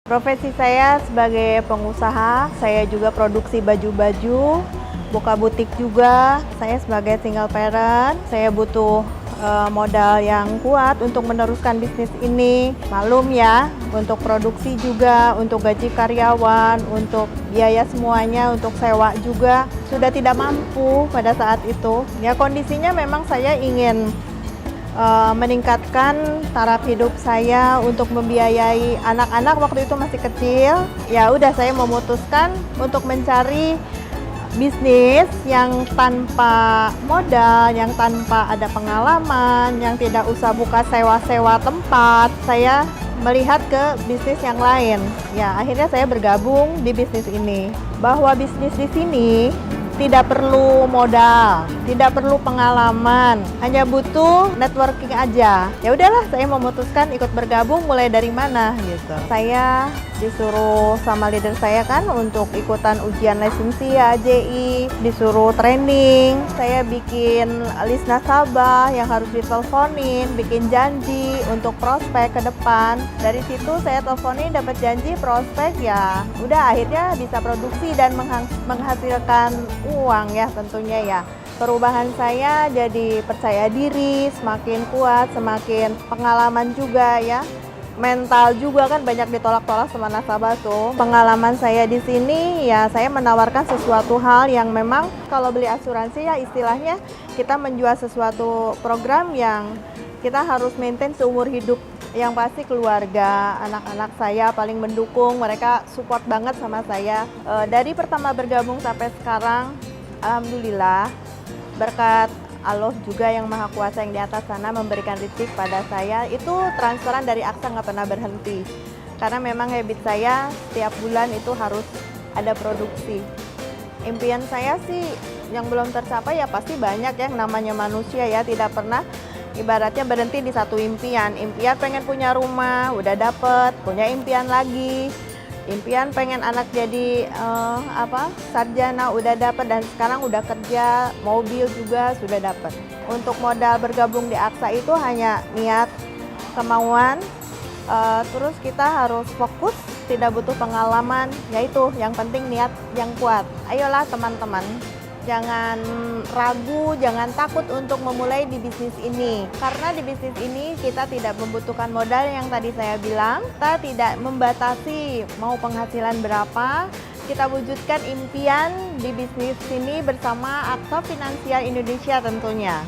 Profesi saya sebagai pengusaha, saya juga produksi baju-baju, buka butik juga. Saya sebagai single parent, saya butuh modal yang kuat untuk meneruskan bisnis ini. Malum ya, untuk produksi juga, untuk gaji karyawan, untuk biaya semuanya, untuk sewa juga sudah tidak mampu pada saat itu. Ya kondisinya memang saya ingin meningkatkan taraf hidup saya untuk membiayai anak-anak waktu itu masih kecil. Ya udah saya memutuskan untuk mencari bisnis yang tanpa modal, yang tanpa ada pengalaman, yang tidak usah buka sewa-sewa tempat. Saya melihat ke bisnis yang lain. Ya, akhirnya saya bergabung di bisnis ini. Bahwa bisnis di sini tidak perlu modal, tidak perlu pengalaman, hanya butuh networking aja. Ya udahlah, saya memutuskan ikut bergabung. Mulai dari mana gitu. Saya disuruh sama leader saya kan untuk ikutan ujian lisensi AJI, disuruh training. Saya bikin list nasabah yang harus diteleponin, bikin janji untuk prospek ke depan. Dari situ saya teleponin, dapat janji prospek, ya udah akhirnya bisa produksi dan menghasilkan uang ya tentunya ya. Perubahan saya jadi percaya diri, semakin kuat, semakin pengalaman juga ya. Mental juga kan banyak ditolak-tolak sama nasabah tuh. Pengalaman saya di sini ya saya menawarkan sesuatu hal yang memang kalau beli asuransi ya istilahnya kita menjual sesuatu program yang kita harus maintain seumur hidup. Yang pasti keluarga, anak-anak saya paling mendukung, mereka support banget sama saya. Dari pertama bergabung sampai sekarang, alhamdulillah berkat Allah juga yang Maha Kuasa yang di atas sana memberikan rezeki pada saya. Itu transferan dari Aksa nggak pernah berhenti. Karena memang habit saya setiap bulan itu harus ada produksi. Impian saya sih yang belum tercapai ya pasti banyak ya, namanya manusia ya, tidak pernah ibaratnya berhenti di satu impian. Impian pengen punya rumah, udah dapet, punya impian lagi. Impian pengen anak jadi sarjana, udah dapat, dan sekarang udah kerja, mobil juga sudah dapat. Untuk modal bergabung di Aksa itu hanya niat, kemauan, terus kita harus fokus, tidak butuh pengalaman, yaitu yang penting niat yang kuat. Ayolah teman-teman, jangan ragu, jangan takut untuk memulai di bisnis ini. Karena di bisnis ini kita tidak membutuhkan modal yang tadi saya bilang. Kita tidak membatasi mau penghasilan berapa. Kita wujudkan impian di bisnis ini bersama Aksa Finansial Indonesia tentunya.